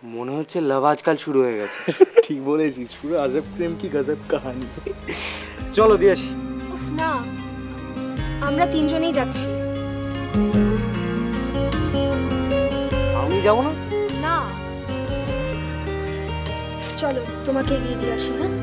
মনে হচ্ছে লাভ আজকাল শুরু হয়ে গেছে। ঠিক বলেছিস, পুরো আজব প্রেম কি গজব কাহিনী। চলো দিয়ে আসি। না, আমরা তিনজনেই যাচ্ছি। আমি যাবো না। না, চলো তোমাকে এগিয়ে দিয়ে আসি। হ্যাঁ,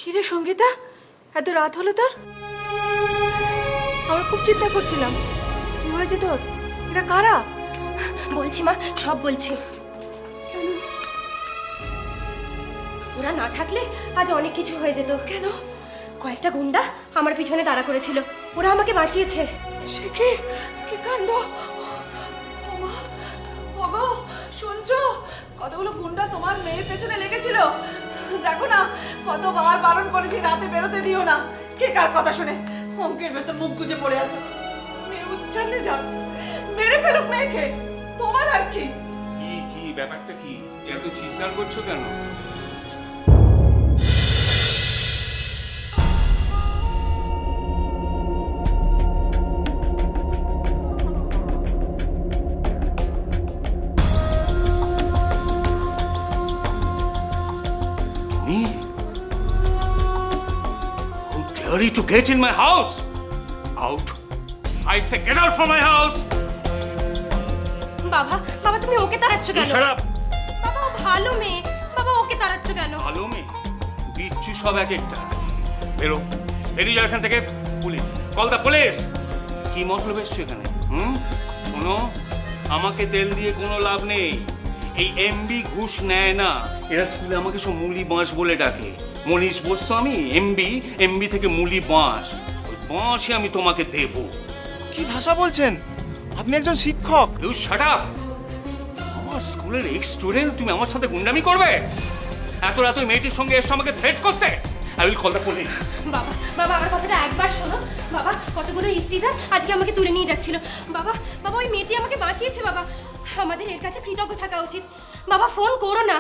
কিরে সঙ্গীতা, এত রাত হলো তোর? আমরা খুব চিন্তা করছিলাম, কি হয়েছে তোর? এরা কারা? বলছি মা, সব বলছি। ওরা না থাকলে আজ অনেক কিছু হয়ে যেত। কেন? কয়েকটা গুন্ডা আমার পিছনে দাঁড়া করেছিল, ওরা আমাকে বাঁচিয়েছে। সে কি, কি কাণ্ড! ওগো শুনছো, কতগুলো গুন্ডা তোমার মেয়ের পেছনে লেগেছিল। দেখো না, কতবার বারণ করেছি রাতে বেরোতে দিও না। কে কার কথা শুনে অঙ্কের ভেতর মুখ গুজে পড়ে আছো। মেয়ে উচ্ছন্নে যাও, মেরে ফেলুক মেয়েকে, তোমার আর কি? কি ব্যাপারটা কি? এত চিৎকার করছো কেন? How dare you to get in my house? Out! I say get out from my house! বাবা, বাবা তুমি ওকে তাড়াচ্ছ কেন? Shut up! বাবা ও ভালো মেয়ে, বাবা ওকে তাড়াচ্ছ কেন? ভালো মেয়ে? বিচ্ছু সব এক একটা। বেরিয়ে যাও এখান থেকে। Police, call the police. কি মতলব এসছো এখানে? শোনো, আমাকে তেল দিয়ে কোনো লাভ নেই। এই এমবি ঘুষ নেয় না। এরা স্কুলে আমাকে সব মুলি বাঁশ বলে ডাকে। মনীষ বসছো আমি, এমবি থেকে মুলি বাঁশ। ওই বাঁশই আমি তোমাকে দেবো। কি ভাষা বলছেন? আপনি একজন শিক্ষক। You shut up! আমার স্কুলের এক্স স্টুডেন্ট, তুমি আমার সাথে গুন্ডামি করবে? এত রাত ওই মেয়েটির সঙ্গে এসে আমাকে থ্রেট করতে? I will call the police. বাবা, বাবা আমার কথাটা একবার শোনো। বাবা, কতগুলো ইফতিজার আজকে আমাকে তুলে নিয়ে যাচ্ছিল। বাবা, বাবা ওই মেয়েটি আমাকে বাঁচিয়েছে। বাবা, আমাদের এর কাছে কৃতজ্ঞ থাকা উচিত। বাবা ফোন করো না।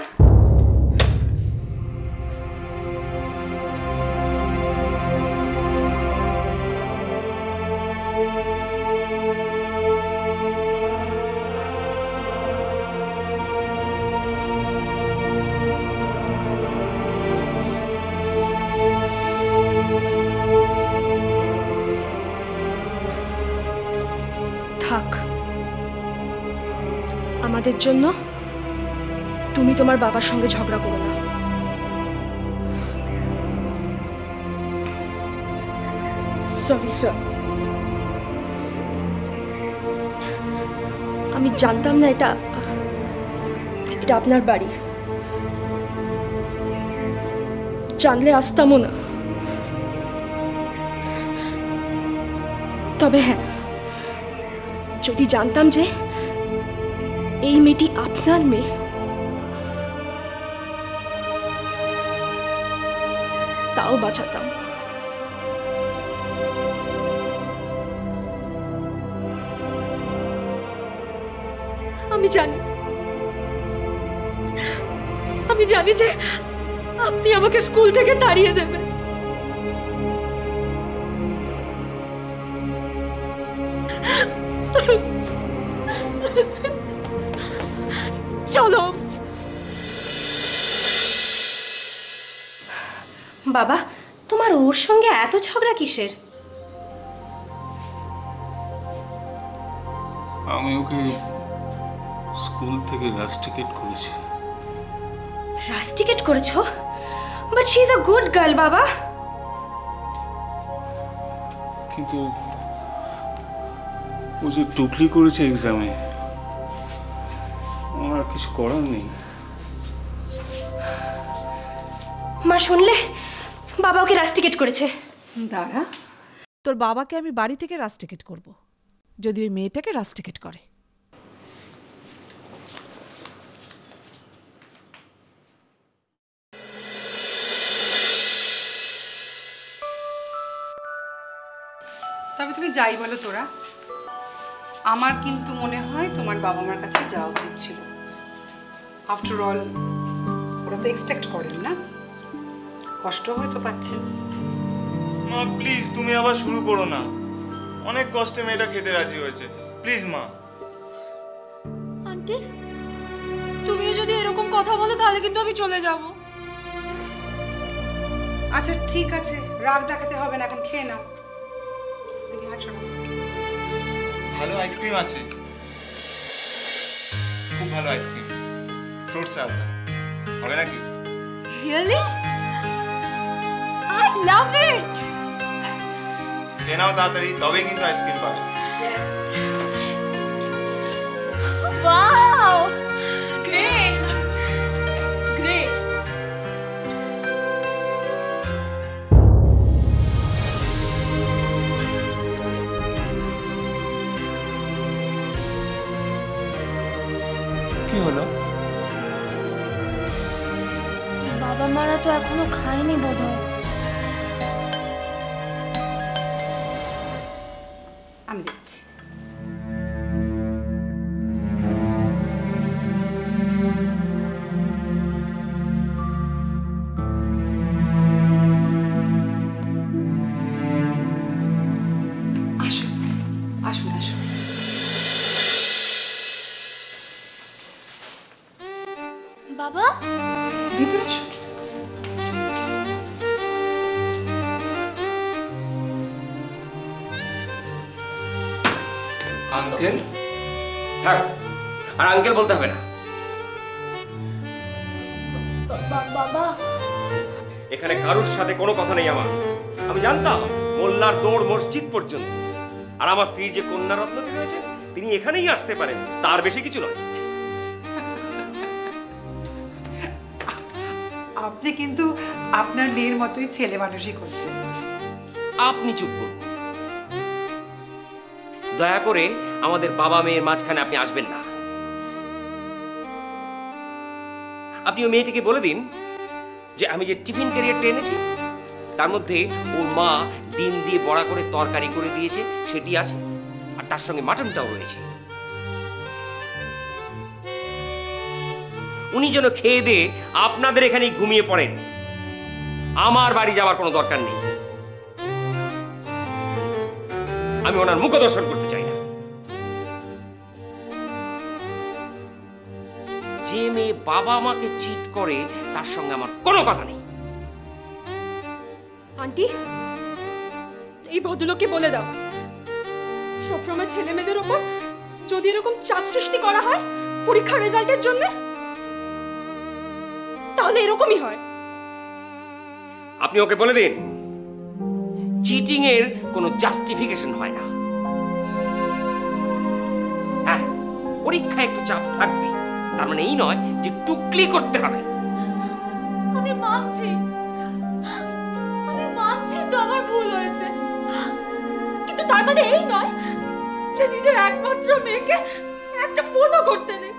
থাক, আমাদের জন্য তুমি তোমার বাবার সঙ্গে ঝগড়া করো না। সরি স্যার, আমি জানতাম না এটা আপনার বাড়ি। জানলে আসতামও না। তবে হ্যাঁ, যদি জানতাম যে এই মেয়েটি আপনার মেয়ে, তাও বাঁচাতাম। আমি জানি যে আপনি আমাকে স্কুল থেকে তাড়িয়ে দেবেন। চলো বাবা, তোমার ওর সঙ্গে এত ঝগড়া কিসের? আমি ওকে স্কুল থেকে রাস্টিকেট করেছি। রাস্টিকেট করেছো? But she is a good girl বাবা। কিন্তু ও যে টুকলি করেছে এক্সামে, আমার কিছু করার নেই। মা শুনলে, বাবা ওকে রাস্টিকেট করেছে। দাঁড়া, তোর বাবাকে আমি বাড়ি থেকে রাস্টিকেট করব, যদি ওই মেয়েটাকে রাস্টিকেট করে। তবে তুমি যাই বলো তোরা, আমার কিন্তু মনে হয় তোমার বাবা মার কাছে যাওয়া উচিত ছিল। আফটার অল ওরা তো এক্সপেক্ট করেন না, কষ্ট হয়তো পাচ্ছেন। মা প্লিজ তুমি আবার শুরু করো না, অনেক কষ্টে মেয়েটা খেতে রাজি হয়েছে, প্লিজ মা। আন্টি, তুমিও যদি এরকম কথা বলো তাহলে কিন্তু আমি চলে যাব। আচ্ছা ঠিক আছে, রাগ দেখাতে হবে না, এখন খেয়ে নাও। দেখি হাত সরাও। ভালো আইসক্রিম আছে, খুব ভালো আইসক্রিম, ফ্রুট সালসা হবে নাকি? রিয়েলি? আই লাভ ইট। খেয়ে নাও তাড়াতাড়ি, তবেই কিন্তু আইসক্রিম পাবে। Wow, great great. কি হলো? বাবা মারা তো এখনো খায়নি বোধহয়। আমি দেখছি। আসুন আসুন আসুন। বাবা, ভিতরে আসুন। আঙ্কেল? থাক, আর আঙ্কেল বলতে হবে না। বাবা, এখানে কারোর সাথে কোনো কথা নেই আমার। আমি জানতাম মোল্লার দৌড় মসজিদ পর্যন্ত, আর আমার স্ত্রীর যে কন্যা রত্নটি রয়েছে তিনি এখানেই আসতে পারেন, তার বেশি কিছু নয়। আপনি কিন্তু আপনার মেয়ের মতোই ছেলে মানুষই করছেন। আপনি চুপ করুন, দয়া করে আমাদের বাবা মেয়ের মাঝখানে আপনি আসবেন না। আপনি ওই মেয়েটিকে বলে দিন যে আমি যে টিফিন ক্যারিয়ারটা এনেছি তার মধ্যে ওর মা ডিম দিয়ে বড়া করে তরকারি করে দিয়েছে, সেটি আছে, আর তার সঙ্গে মাটনটাও রয়েছে। উনি যেন খেয়ে দিয়ে আপনাদের এখানেই ঘুমিয়ে পড়েন, আমার বাড়ি যাওয়ার কোনো দরকার নেই। আমি ওনার মুখ দর্শন করতে চাই না। যে মেয়ে বাবা মাকে চিট করে তার সঙ্গে আমার কোনো কথা নেই। আন্টি, এই ভদ্রলোককে বলে দাও সবসময় ছেলে মেয়েদের ওপর যদি এরকম চাপ সৃষ্টি করা হয় পরীক্ষার রেজাল্টের জন্য, তাহলে এরকমই হয়। আপনি ওকে বলে দিন চিটিং এর কোনো জাস্টিফিকেশন হয় না। হ্যাঁ, পরীক্ষায় একটু চাপ থাকবে, তার মানে এই নয় যে টুকলি করতে হবে। আমি মানছি তো আমার ভুল হয়েছে, কিন্তু তার মানে এই নয় যে নিজের একমাত্র মেয়েকে একটা ফোনও করতে নেই।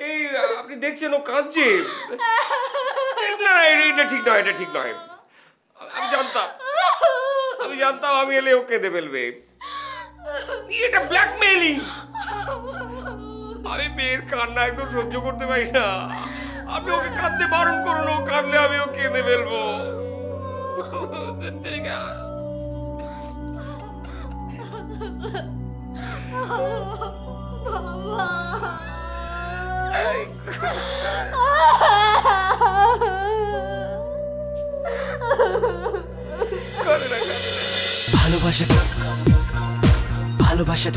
এই আপনি দেখছেন ও কাঁদছে। না না, এটা ঠিক নয়, এটা ঠিক নয়। আমি জানতাম আমি এলে ও কেঁদে ফেলবে। এটা ব্ল্যাকমেইলিং। আমি মেয়ের কান্না একদম সহ্য করতে পারি না। আপনি ওকে কাঁদতে বারণ করুন, ও কাঁদলে আমি ও কেঁদে ফেলবো। ভালোবাসা